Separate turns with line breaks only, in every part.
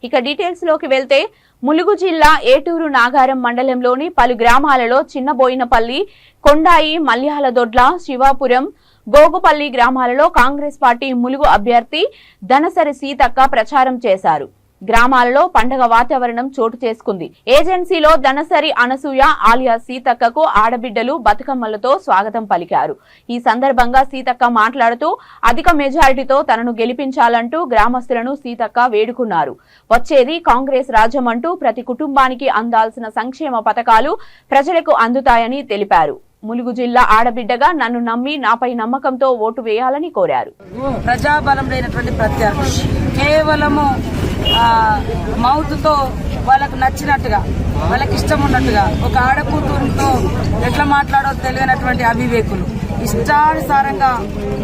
ఇక డీటెయిల్స్ లోకి వెళ్తే ములుగు జిల్లా ఏటూరు నాగారం మండలంలోని పలు గ్రామాలలో చిన్నబోయినపల్లి, కొండాయి, మల్యాలదొడ్ల, శివాపురం, గోగుపల్లి గ్రామాలలో కాంగ్రెస్ పార్టీ ములుగు అభ్యర్థి దనసరి సీతక్క ప్రచారం చేశారు. గ్రామాలలో పండగ వాతావరణం చోటు చేసుకుంది. ఏజెన్సీలో దనసరి అనసూయ ఆలియా సీతక్కకు ఆడబిడ్డలు బతుకమ్మలతో స్వాగతం పలికారు. ఈ సందర్భంగా సీతక్క మాట్లాడుతూ అధిక మెజారిటీతో తనను గెలిపించాలంటూ గ్రామస్తులను సీతక్క వేడుకున్నారు. వచ్చేది కాంగ్రెస్ రాజ్యం అంటూ ప్రతి కుటుంబానికి అందాల్సిన సంక్షేమ పథకాలు ప్రజలకు అందుతాయని తెలిపారు. ములుగు జిల్లా ఆడబిడ్డగా నన్ను నమ్మి నాపై నమ్మకంతో ఓటు వేయాలని కోరారు.
ప్రజాబలం లేనటువంటి ప్రత్యర్థి కేవలము మౌత్తో వాళ్ళకు నచ్చినట్టుగా, వాళ్ళకి ఇష్టం ఉన్నట్టుగా ఒక ఆడకూతురుతో ఎట్లా మాట్లాడో తెలియనటువంటి అవివేకులు ఇష్టానుసారంగా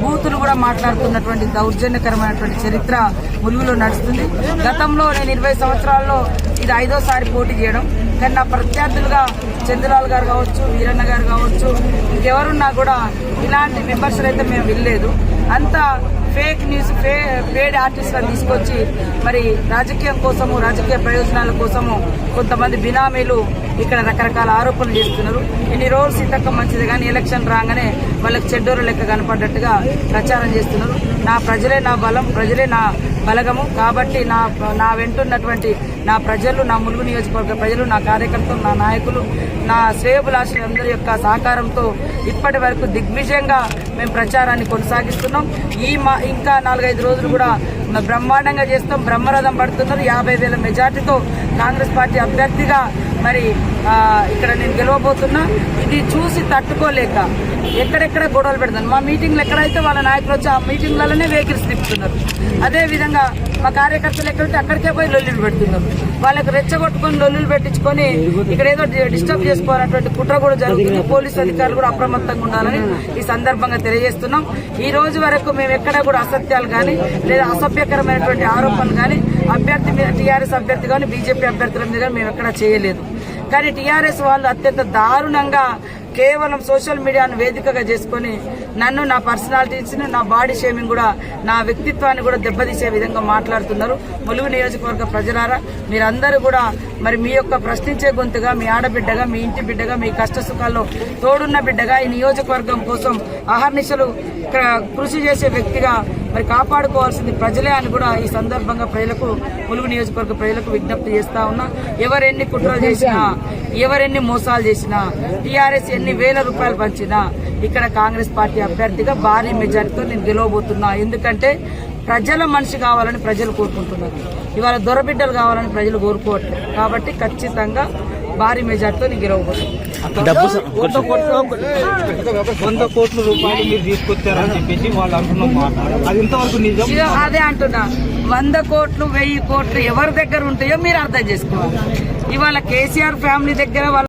బూతులు కూడా మాట్లాడుతున్నటువంటి దౌర్జన్యకరమైనటువంటి చరిత్ర ములుగులో నడుస్తుంది. గతంలో నేను 20 సంవత్సరాల్లో ఇది 5వ పోటీ చేయడం, కానీ నా ప్రత్యర్థులుగా చంద్రలాల్ గారు కావచ్చు, వీరన్న గారు కావచ్చు, ఇంకెవరున్నా కూడా ఇలాంటి విమర్శలు అయితే మేము వెళ్ళలేదు. అంతా ఫేక్ న్యూస్, పేడ్ ఆర్టిస్టులను తీసుకొచ్చి మరి రాజకీయం కోసము, రాజకీయ ప్రయోజనాల కోసము కొంతమంది బినామీలు ఇక్కడ రకరకాల ఆరోపణలు చేస్తున్నారు. ఇన్ని రోజులు సీతక్క మంచిది కానీ ఎలక్షన్ రాగానే వాళ్ళకి చెడ్డోరు లెక్క కనపడ్డట్టుగా ప్రచారం చేస్తున్నారు. నా ప్రజలే నా బలం, ప్రజలే నా బలగము. కాబట్టి నా వెంటున్నటువంటి నా ప్రజలు, నా ములుగు నియోజకవర్గ ప్రజలు, నా కార్యకర్తలు, నా నాయకులు, నా శ్రేయోభిలాషులందరి యొక్క సహకారంతో ఇప్పటి వరకు దిగ్విజయంగా మేము ప్రచారాన్ని కొనసాగిస్తున్నాం. ఇంకా 4-5 రోజులు కూడా బ్రహ్మాండంగా చేస్తాం. బ్రహ్మరథం పడుతున్నారు. 50,000 మెజార్టీతో కాంగ్రెస్ పార్టీ అభ్యర్థిగా మరి ఇక్కడ నేను గెలవబోతున్నా. ఇది చూసి తట్టుకోలేక ఎక్కడెక్కడ గొడవలు పెడతాను. మా మీటింగ్లు ఎక్కడైతే వాళ్ళ నాయకులు వచ్చి ఆ మీటింగ్లలోనే వెహికల్స్ తిప్పుతున్నారు. అదేవిధంగా మా కార్యకర్తలు ఎక్కడైతే అక్కడికే పోయి లొల్లులు పెడుతున్నారు. వాళ్ళకు రెచ్చగొట్టుకుని లొల్లులు పెట్టించుకొని ఇక్కడ ఏదో డిస్టర్బ్ చేసుకోవాలన్నటువంటి కుట్ర కూడా జరుగుతుంది. పోలీసు అధికారులు కూడా అప్రమత్తంగా ఉండాలని ఈ సందర్భంగా తెలియజేస్తున్నాం. ఈ రోజు వరకు మేము ఎక్కడా కూడా అసత్యాలు కానీ లేదా అసభ్యకరమైనటువంటి ఆరోపణలు కానీ అభ్యర్థి మీద, టీఆర్ఎస్ అభ్యర్థి కానీ బీజేపీ అభ్యర్థుల మీద కానీ మేము ఎక్కడా చేయలేదు. కానీ టీఆర్ఎస్ వాళ్ళు అత్యంత దారుణంగా కేవలం సోషల్ మీడియాను వేదికగా చేసుకుని నన్ను, నా పర్సనాలిటీస్ని, నా బాడీ షేమింగ్ కూడా, నా వ్యక్తిత్వాన్ని కూడా దెబ్బతీసే విధంగా మాట్లాడుతున్నారు. ములుగు నియోజకవర్గ ప్రజలారా, మీరందరూ కూడా మరి మీ యొక్క ప్రశ్నించే గొంతుగా, మీ ఆడబిడ్డగా, మీ ఇంటి బిడ్డగా, మీ కష్ట సుఖాల్లో తోడున్న బిడ్డగా, ఈ నియోజకవర్గం కోసం అహర్నిశలు కృషి చేసే వ్యక్తిగా మరి కాపాడుకోవాల్సింది ప్రజలే అని కూడా ఈ సందర్భంగా ప్రజలకు, ములుగు నియోజకవర్గ ప్రజలకు విజ్ఞప్తి చేస్తా ఉన్నా. ఎవరెన్ని కుట్రలు చేసినా, ఎవరెన్ని మోసాలు చేసినా, టీఆర్ఎస్ ఎన్ని వేల రూపాయలు పంచినా ఇక్కడ కాంగ్రెస్ పార్టీ అభ్యర్థిగా భారీ మెజారిటీతో నేను గెలవబోతున్నా. ఎందుకంటే ప్రజల మనిషి కావాలని ప్రజలు కోరుకుంటున్నారు. ఇవాళ దొరబిడ్డలు కావాలని ప్రజలు కోరుకోవట్లేదు. కాబట్టి ఖచ్చితంగా భారీ మెజార్టీతో నేను గెలవబోతున్నాను.
100 కోట్ల రూపాయలు మీరు తీసుకొచ్చారని చెప్పేసి వాళ్ళు అంటున్నారు. అది ఇంతవరకు నిజం?
అదే అంటున్నా. 100 కోట్లు, 1000 కోట్లు ఎవరి దగ్గర ఉంటాయో మీరు అర్థం చేసుకోవాలి. ఇవాళ కేసీఆర్ ఫ్యామిలీ దగ్గర